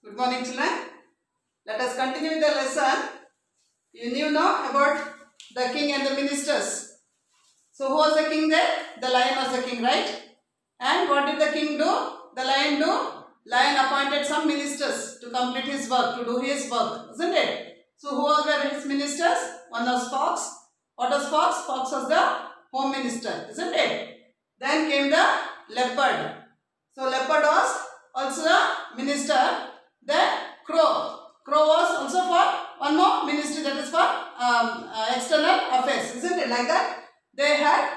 Good morning, children. Let us continue with the lesson. You know about the king and the ministers. So, who was the king there? The lion was the king, right? And what did the king do? The lion do? Lion appointed some ministers to complete his work, to do his work, isn't it? So, who were his ministers? One was fox. What was fox? Fox was the home minister, isn't it? Then came the leopard. So, leopard was also the minister. Then crow. Crow was also for one more ministry, that is for external affairs, isn't it? Like that. They had,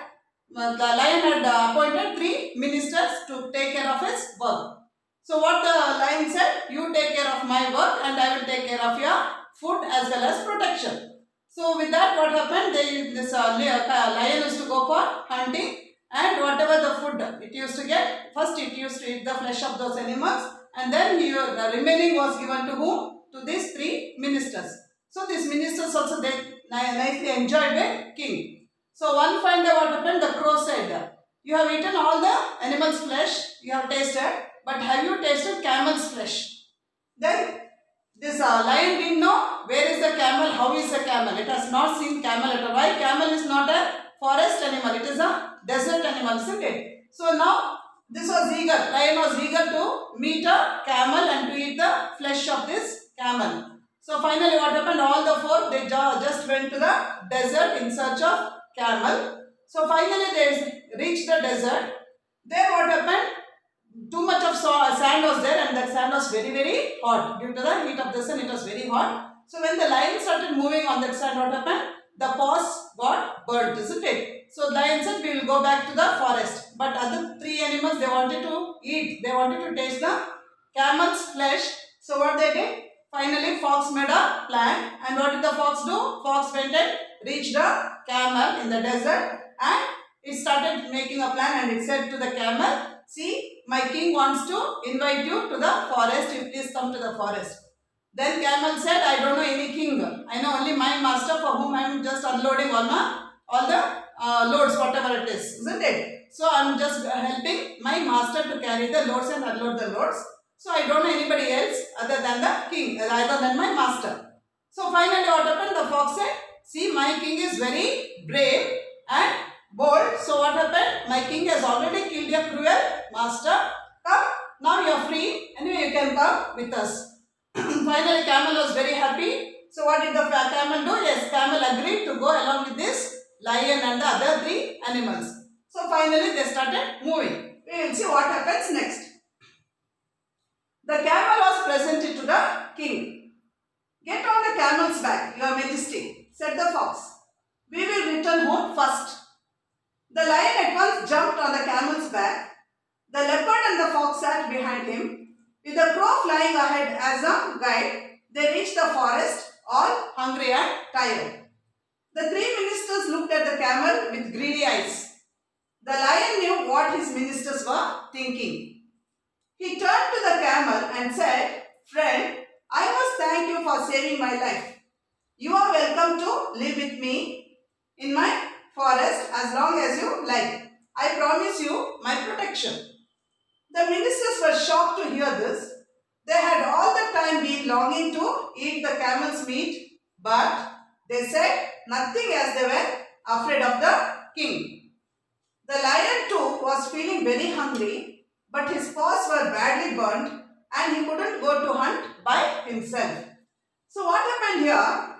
the lion had appointed 3 ministers to take care of his work. So what the lion said, you take care of my work and I will take care of your food as well as protection. So with that, what happened, this lion used to go for hunting, and whatever the food it used to get, first it used to eat the flesh of those animals, and then the remaining was given to whom? To these 3 ministers. So these ministers also, they nicely enjoyed the king. So one fine day what happened, the crow said, you have eaten all the animal's flesh, you have tasted, but have you tasted camel's flesh? Then this lion didn't know where is the camel, how is the camel. It has not seen camel at all. Why? Camel is not a forest animal, it is a desert animal, isn't it? So now this was eager, lion was eager to meet a camel and to eat the flesh of this camel. So finally what happened, all the 4, they just went to the desert in search of camel. So finally they reached the desert. There what happened, too much of sand was there, and that sand was very, very hot. Due to the heat of the sun, it was very hot. So when the lion started moving on that sand, what happened? The paws got burnt, isn't it? So lion said, we will go back to the forest. But other 3 animals, they wanted to eat. They wanted to taste the camel's flesh. So what they did? Finally, fox made a plan. And what did the fox do? Fox went and reached the camel in the desert, and it started making a plan, and it said to the camel, see, my king wants to invite you to the forest. You please come to the forest. Then camel said, I don't know any king. I know only my master, for whom I am just unloading all the loads, whatever it is, isn't it? So I am just helping my master to carry the loads and unload the loads. So I don't know anybody else other than the king, other than my master. So finally what happened? The fox said, see, my king is very brave and bold. So what happened? My king has already killed your cruel master. Come, now you are free. Anyway, you can come with us. Finally, camel was very happy. So what did the camel do? Yes, camel agreed to go along with this lion and the other 3 animals. So finally, they started moving. We will see what happens next. The camel was presented to the king. Get on the camel's back, your majesty, said the fox. We will return home first. The lion at once jumped on the camel's back. The leopard and the fox sat behind him. With the crow flying ahead as a guide, they reached the forest, all hungry and tired. The 3 ministers looked at the camel with greedy eyes. The lion knew what his ministers were thinking. He turned to the camel and said, friend, I must thank you for saving my life. You are welcome to live with me in my forest as long as you like. I promise you my protection. The ministers were shocked to hear this. They had all the time been longing to eat the camel's meat, but they said nothing as they were afraid of the king. The lion too was feeling very hungry, but his paws were badly burnt and he couldn't go to hunt by himself. So what happened here?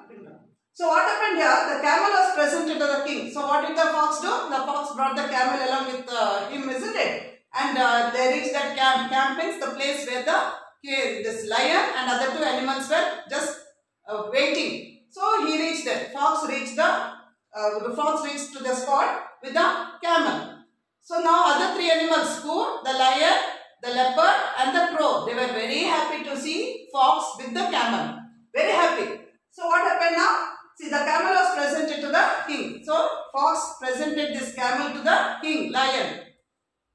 The camel was presented to the king. So what did the fox do? The fox brought the camel along with him, isn't it? And they reached that camp means the place where this lion and other 2 animals were just waiting. So he reached there. The fox reached to the spot with the camel. So now other 3 animals, who? The lion, the leopard and the crow, they were very happy to see fox with the camel. Very happy. So what happened now? See, the camel was presented to the king. So fox presented this camel to the king, lion.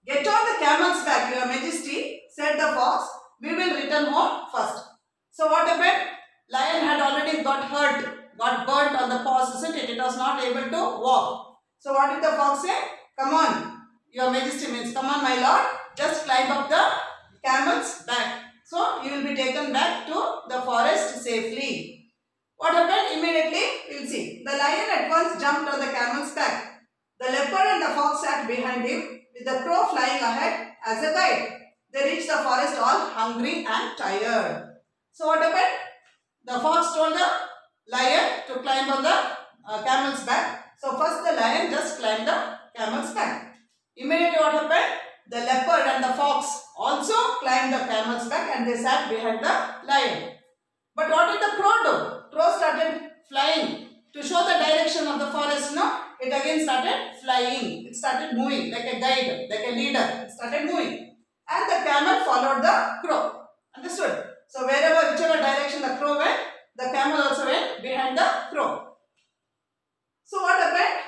Get on the camel's back, your majesty, said the fox. We will return home first. So what happened? Lion had already got burnt on the paws, isn't it? It was not able to walk. So what did the fox say? Come on, your majesty means, come on my lord, just climb up the camel's back. So you will be taken taken back to the forest safely. What happened? Immediately, we'll see. The lion at once jumped on the camel's back. The leopard and the fox sat behind him, with the crow flying ahead as a guide. They reached the forest all hungry and tired. So what happened? The fox told the lion to climb on the camel's back. So first the lion just climbed the camel's back. Immediately what happened? The leopard and the fox also climbed the camel's back and they sat behind the lion. But what did the crow do? Crow started flying to show the direction of the forest. No, it again started flying. It started moving like a guide, like a leader. It started moving. And the camel followed the crow. Understood? So whichever direction the crow went, the camel also went behind the crow. So what happened?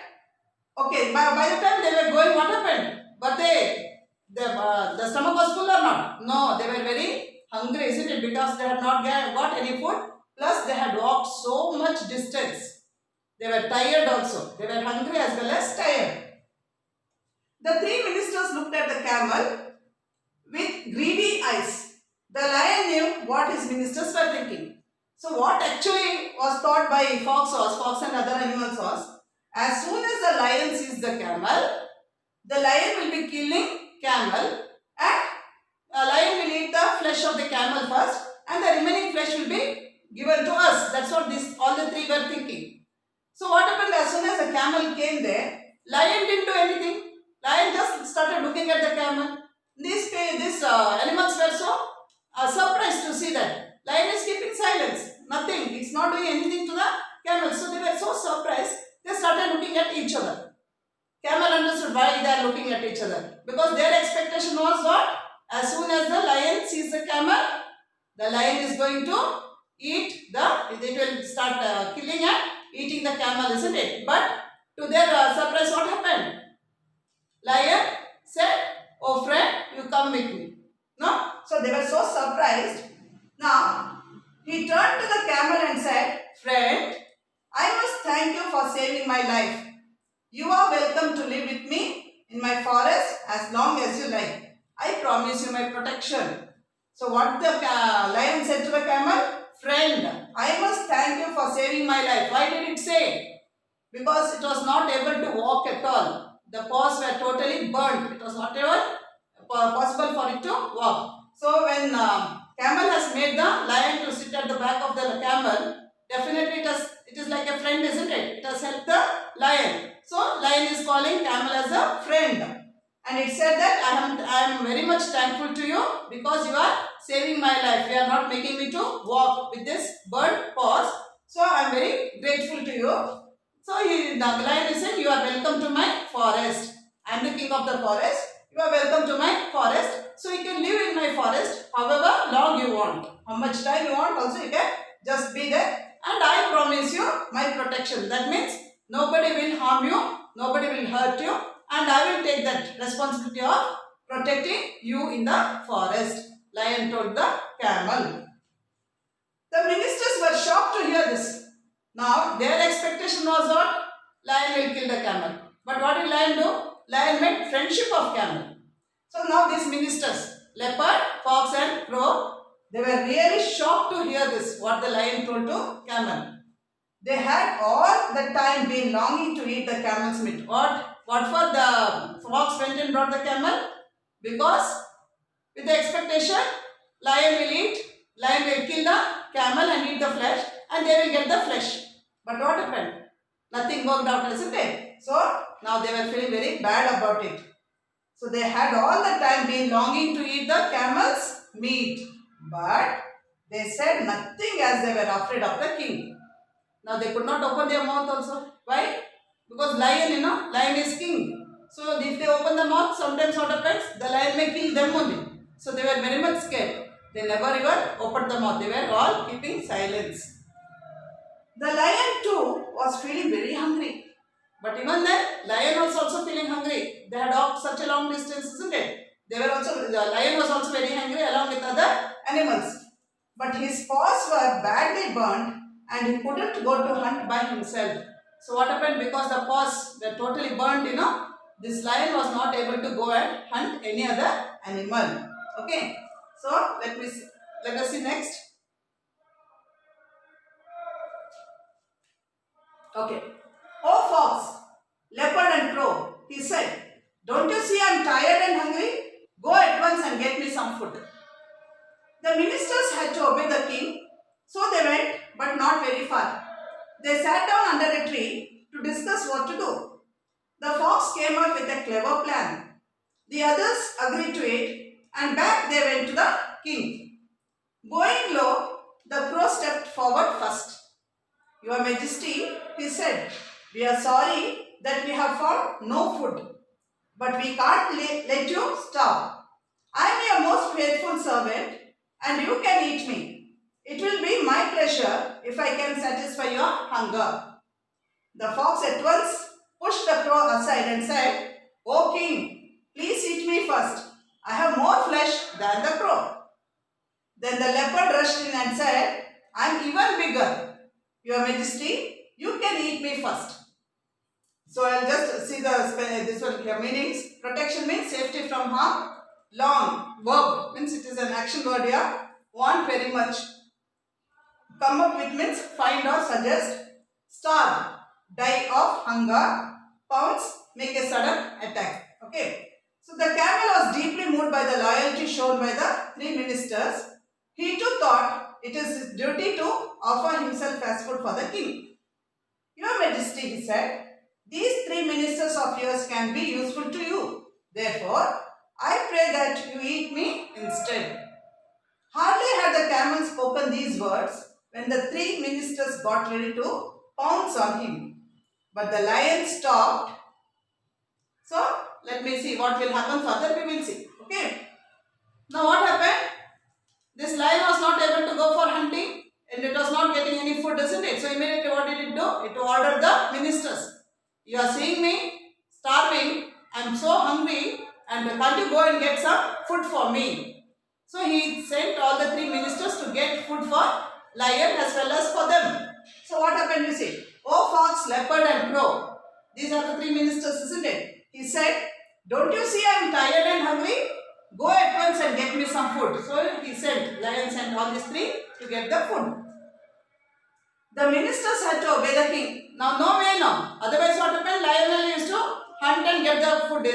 Okay, by the time they were going, what happened? But the stomach was full or not? No, they were very hungry, isn't it? Because they had not got any food. Plus they had walked so much distance. They were tired also. They were hungry as well as tired. The three ministers looked at the camel with greedy eyes. The lion knew what his ministers were thinking. So what actually was thought by fox and other animals was, as soon as the lion sees the camel, the lion will be killing camel and a lion will eat the flesh of the camel first and the remaining flesh will be given to us. That's what all the three were thinking. So what happened as soon as the camel came there, lion didn't do anything. Lion just started looking at the camel. These animals were so surprised to see that lion is keeping silence. Nothing. It's not doing anything to the camel. So they were so surprised. They started looking at each other. Camel understood why they are looking at each other. Because their expectation was what? As soon as the lion sees the camel, the lion is going to eat it will start killing and eating the camel, isn't it? But to their surprise, what happened? Lion said, "Oh friend, you come with me." No? So they were so surprised. Now, he turned to the camel and said, "Friend, I must thank you for saving my life. You are welcome to live with me in my forest as long as you like. I promise you my protection." So what the lion said to the camel? "Friend, I must thank you for saving my life." Why did it say? Because it was not able to walk at all. The paws were totally burnt. It was not even possible for it to walk. So when camel has made the lion to sit at the back of the camel, definitely it is like a friend, isn't it? It has helped the lion. So lion is calling camel as a friend. And it said that I am very much thankful to you because you are saving my life. You are not making me to walk with this burnt paws. So I am very grateful to you. So the lion is saying, "You are welcome to my forest. I am the king of the forest. You are welcome to my forest. So you can live in my forest however long you want. How much time you want also you can just be there. And I promise you my protection." That means nobody will harm you. Nobody will hurt you. And I will take that responsibility of protecting you in the forest. Lion told the camel. The ministers were shocked to hear this. Now their expectation was what? Lion will kill the camel. But what did lion do? Lion made friendship of camel. So now these ministers, leopard, fox and crow, they were really shocked to hear this, what the lion told to camel. They had all the time been longing to eat the camel's meat. What for the fox went and brought the camel? Because with the expectation, lion will kill the camel and eat the flesh and they will get the flesh. But what happened? Nothing worked out, isn't it? So now they were feeling very bad about it. So they had all the time been longing to eat the camel's meat. But they said nothing as they were afraid of the king. Now they could not open their mouth also. Why? Because lion is king. So if they open the mouth, sometimes what happens? The lion may kill them only. So they were very much scared. They never even opened the mouth. They were all keeping silence. The lion too was feeling very hungry. But even then, lion was also feeling hungry. They had walked such a long distance, isn't it? The lion was also very hungry along with other animals. But his paws were badly burned and he couldn't go to hunt by himself. So what happened? Because the paws were totally burnt, this lion was not able to go and hunt any other animal. Okay. So let me see. Let us see next. Okay. Oh fox, leopard and crow, he said, don't you see I am tired and hungry? Go at once and get me some food. The ministers had to obey the king, so they went, but not very far. They sat down under a tree to discuss what to do. The fox came up with a clever plan. The others agreed to it, and back they went to the king. Going low, the crow stepped forward first. Your Majesty, he said, we are sorry that we have found no food, but we can't let you starve. I am your most faithful servant, and you can eat me. It will be my pleasure if I can satisfy your hunger. The fox at once pushed the crow aside and said, O king, please eat me first. I have more flesh than the crow. Then the leopard rushed in and said, I am even bigger. Your Majesty, you can eat me first. So I'll just see this one here. Meanings. Protection means safety from harm. Long, verb means it is an action word here. Want very much. Come up with means find or suggest. Starve, die of hunger. Pounce, make a sudden attack. Okay. So the camel was deeply moved by the loyalty shown by the three ministers. He too thought it is his duty to offer himself as food for the king. Your Majesty, he said, these three ministers of yours can be useful to you. Therefore, I pray that you eat me instead. Hardly had the camel spoken these words when the three ministers got ready to pounce on him. But the lion stopped. So, let me see what will happen further. We will see. Okay. Now, what happened? This lion was not able to go for hunting and it was not getting any food, isn't it? So, immediately what did it do? It ordered the ministers. You are seeing me starving. I am so hungry. And can't you go and get some food for me? So he sent all the three ministers to get food for lion as well as for them. So what happened you see? Oh fox, leopard and crow. These are the three ministers, isn't it? He said, don't you see I am tired and hungry? Go at once and get me some food. So he sent, lion sent all these three to get the food. The ministers had to obey the king. Now no way now. Otherwise what happened? Lion used to hunt and get the food,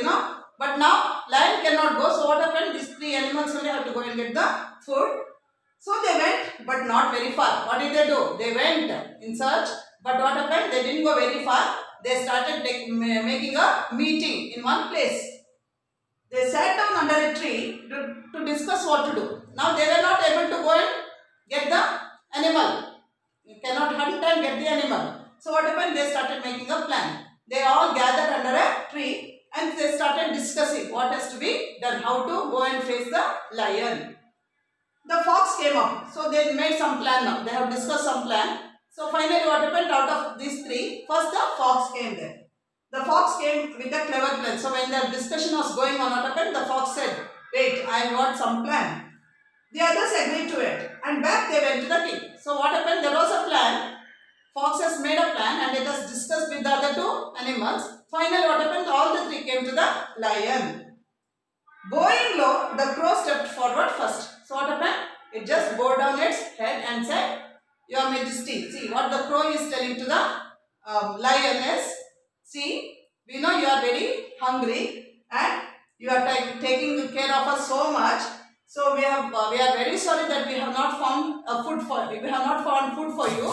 But now lion cannot go. So what happened? These three animals only have to go and get the food. So they went, but not very far. What did they do? They went in search. But what happened? They didn't go very far. They started making a meeting in one place. They sat down under a tree to discuss what to do. Now they were not able to go and get the animal. You cannot hunt and get the animal. So what happened? They started making a plan. They all gathered under a tree and they started discussing what has to be done, how to go and face the lion. The fox came up. So they made some plan now. They have discussed some plan. So finally what happened? Out of these three, first the fox came there. The fox came with a clever plan. So when the discussion was going on, what happened? The fox said, wait, I got some plan. The others agreed to it. And back they went to the king. So what happened? There was a plan. Fox has made a plan and it was discussed with the other two animals. Finally what happened? All the three came to the lion. Bowing low, the crow stepped forward first. So what happened? It just bowed down its head and said, Your Majesty. See what the crow is telling to the lion is, see, we know you are very hungry and you are taking care of us so much. So we are very sorry that we have not found food for you. We have not found food for you.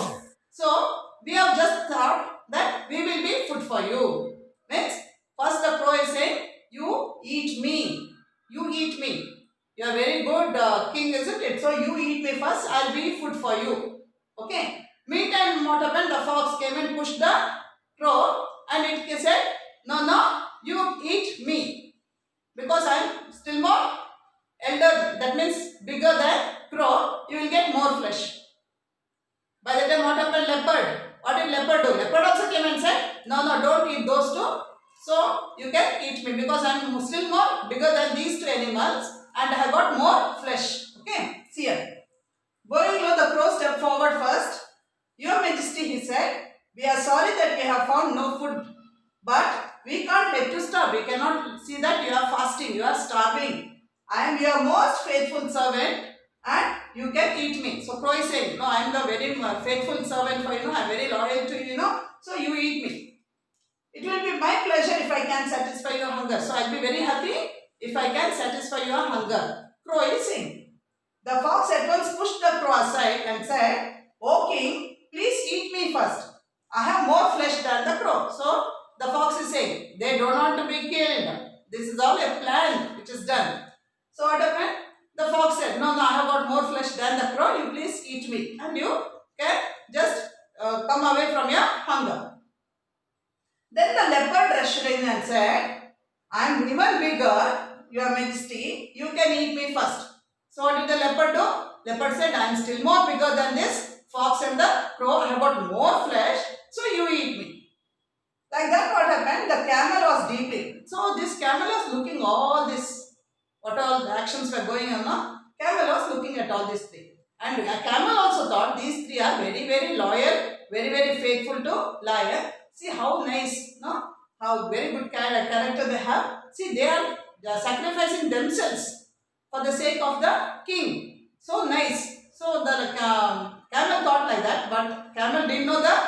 So we have just thought that we will be food for you. Means first the crow is saying, you eat me. You eat me. You are very good king, isn't it? So you eat me first. I will be food for you. Okay. Meantime, what happened? The fox came and pushed the crow and it said, no, you eat me. Because I am still more elder, that means bigger than crow, you will get more flesh. By the time what happened? Leopard. What did leopard do? Leopard also came and said, no, don't eat those two. So you can eat me because I am still more bigger than these two animals and I have got more flesh. Okay, see here. Bowing low, the crow stepped forward first. Your Majesty, he said, we are sorry that we have found no food, but we can't let you starve. We cannot see that you are fasting, you are starving. I am your most faithful servant and you can eat me. So crow is saying, no, I am the very faithful servant for you, I am very loyal to you, so you eat me. It will be my pleasure if I can satisfy your hunger. So I'll be very happy if I can satisfy your hunger. Crow is saying. The fox at once pushed the crow aside and said, O king, please eat me first. I have more flesh than the crow. So the fox is saying, they don't want to be killed. This is all a plan which is done. So what happened? The fox said, no, I have got more flesh than the crow. You please eat me. And you can just come away from your hunger. Then the leopard rushed in and said, I am even bigger, your majesty. You can eat me first. So what did the leopard do? Leopard said, I am still more bigger than this fox and the crow. I have got more flesh. So you eat me. Like that what happened? The camel was deeply. So this camel was looking all this, what all the actions were going on. No? Camel was looking at all these three. And a camel also thought these three are very, very loyal, very, very faithful to lion. See how nice, no? How very good character they have. See, they are sacrificing themselves for the sake of the king. So nice. So the camel thought like that, but camel didn't know the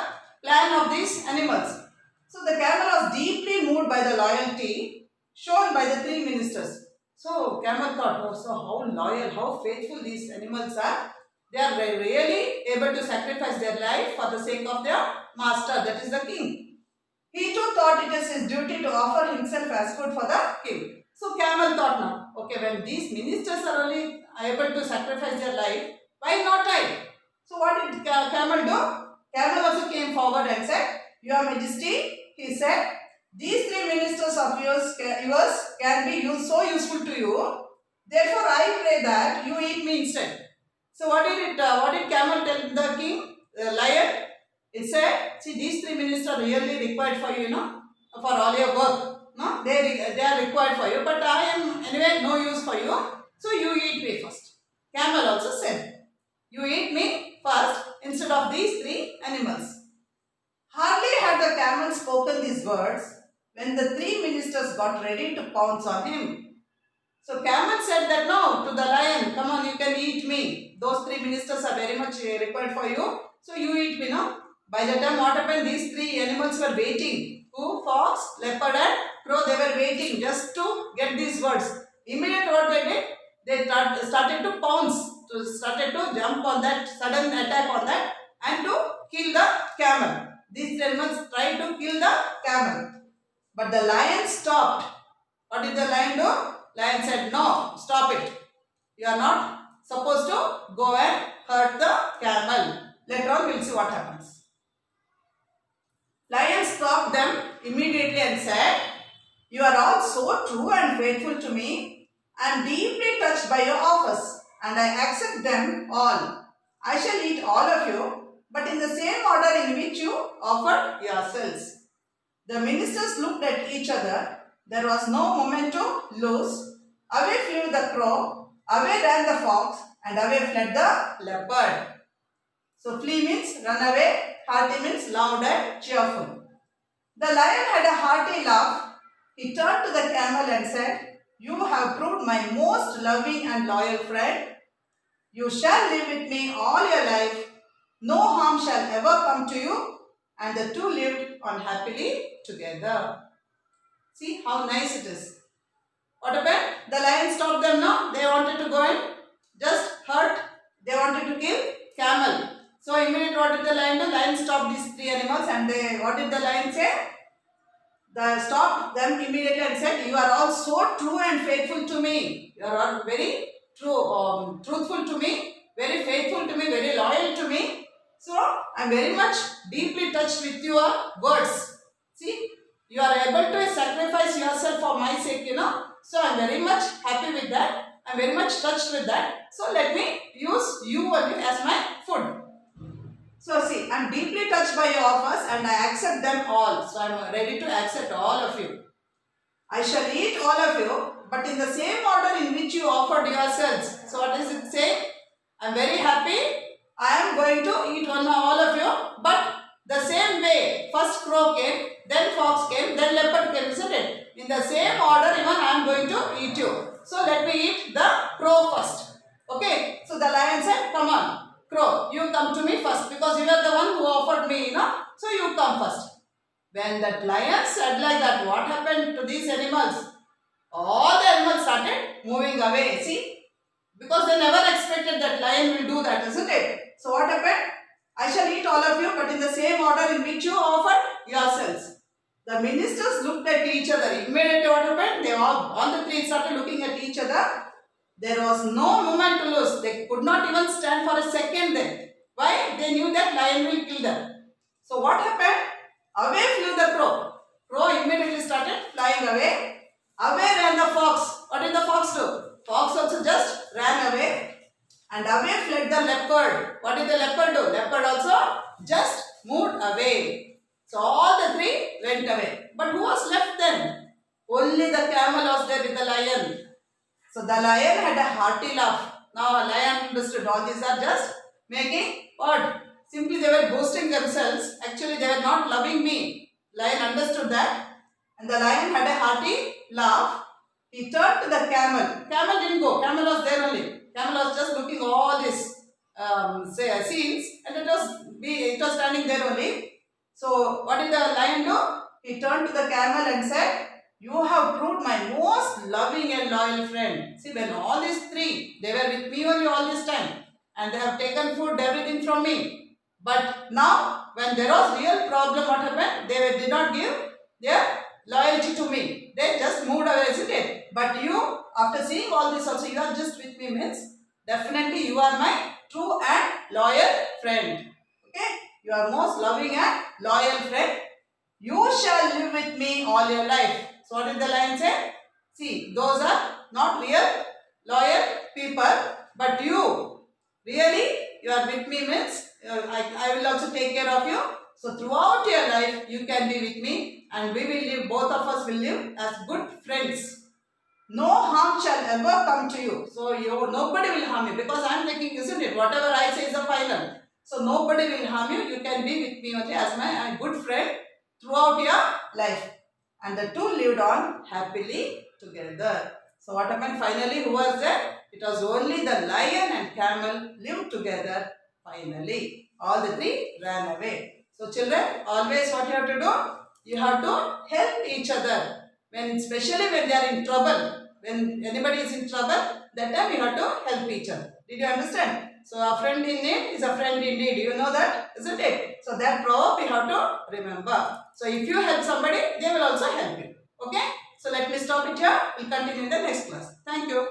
plan of these animals. So the camel was deeply moved by the loyalty shown by the three ministers. So camel thought, oh, so how loyal, how faithful these animals are. They are really able to sacrifice their life for the sake of their master, that is the king. He too thought it is his duty to offer himself as food for the king. So camel thought now, okay, when these ministers are only able to sacrifice their life, why not I? So what did camel do? Camel also came forward and said, Your Majesty, he said, these three ministers of yours can be so useful to you. Therefore, I pray that you eat me instead. So what did camel tell the king, the lion? It said, see, these three ministers are really required for you, for all your work. No, they are required for you, but I am anyway no use for you. So you eat me first. Camel also said, you eat me first instead of these three animals. Hardly had the camel spoken these words when the three ministers got ready to pounce on him. So camel said that no to the lion, come on, you can eat me. Those three ministers are very much required for you. So you eat me, no? By the time what happened, these three animals were waiting. Who? Fox, leopard and crow. They were waiting just to get these words. Immediately what they did? They started to pounce, started to jump on that, sudden attack on that and to kill the camel. These animals tried to kill the camel. But the lion stopped. What did the lion do? Lion said, no, stop it. You are not supposed to go and hurt the camel. Later on we will see what happens. Lion stopped them immediately and said, you are all so true and faithful to me. I am deeply touched by your offers and I accept them all. I shall eat all of you, but in the same order in which you offered yourselves. The ministers looked at each other. There was no moment to lose. Away flew the crow, away ran the fox, and away fled the leopard. So flee means run away, hearty means loud and cheerful. The lion had a hearty laugh. He turned to the camel and said, you have proved my most loving and loyal friend. You shall live with me all your life. No harm shall ever come to you. And the two lived on happily together. See how nice it is. What happened? The lion stopped them now. They wanted to go and just hurt. They wanted to kill camel. So immediately what did the lion do? Lion stopped these three animals and what did the lion say? They stopped them immediately and said, you are all so true and faithful to me. You are all very true, truthful to me, very faithful to me, very loyal to me. So I am very much deeply touched with your words. See, you are able to sacrifice yourself for my sake, So I am very much happy with that. I am very much touched with that. So let me use you only as my food. So see, I am deeply touched by your offers and I accept them all. So I am ready to accept all of you. I shall eat all of you, but in the same order in which you offered yourselves. So what does it say? I am very happy. I am going to eat all of you, but the same way. First crow came, then fox came, then leopard came, isn't it? In the same order, even I am going to eat you. So let me eat the crow first. Okay, so the lion said, come on, crow, you come to me first because you are the one who offered me, so you come first. When that lion said like that, what happened to these animals? All the animals started moving away. See, because they never expected that lion will do that, isn't it? So what happened? I shall eat all of you, but in the same order in which you offered yourselves. The ministers looked at each other. Immediately what happened? They all the three started looking at each other. There was no moment to lose. They could not even stand for a second there. Why? They knew that lion will kill them. So what happened? Away flew the crow. Crow immediately started flying away. Away ran the fox. What did the fox do? Fox also just ran away. And away fled the leopard. What did the leopard do? Leopard also just moved away. So all the three went away. But who was left then? Only the camel was there with the lion. So the lion had a hearty laugh. Now a lion understood all these are just making what? Simply they were boasting themselves. Actually they were not loving me. Lion understood that. And the lion had a hearty laugh. He turned to the camel. Camel didn't go. Camel was there only. Camel was just looking all these scenes and it was standing there only. So what did the lion do? He turned to the camel and said, you have proved my most loving and loyal friend. See, when all these three, they were with me only all this time and they have taken food, everything from me. But now, when there was real problem, what happened? They did not give their loyalty to me. They just moved away, isn't it? But you, after seeing all this also, you are just with me means, definitely you are my true and loyal friend. Okay? You are most loving and loyal friend. You shall live with me all your life. So what did the lion say? See, those are not real loyal people, but you, really, you are with me means, I will also take care of you. So throughout your life, you can be with me and we will live, both of us will live as good friends. No harm shall ever come to you. So nobody will harm you because I am taking, isn't it? Whatever I say is the final. So nobody will harm you. You can be with me only as my good friend throughout your life. And the two lived on happily together. So what happened finally? Who was there? It was only the lion and camel lived together finally. All the three ran away. So children, always what you have to do? You have to help each other. Especially when they are in trouble. When anybody is in trouble, that time you have to help each other. Did you understand? So a friend in need is a friend indeed. You know that, isn't it? So that proverb we have to remember. So if you help somebody, they will also help you. Okay? So let me stop it here. We'll continue in the next class. Thank you.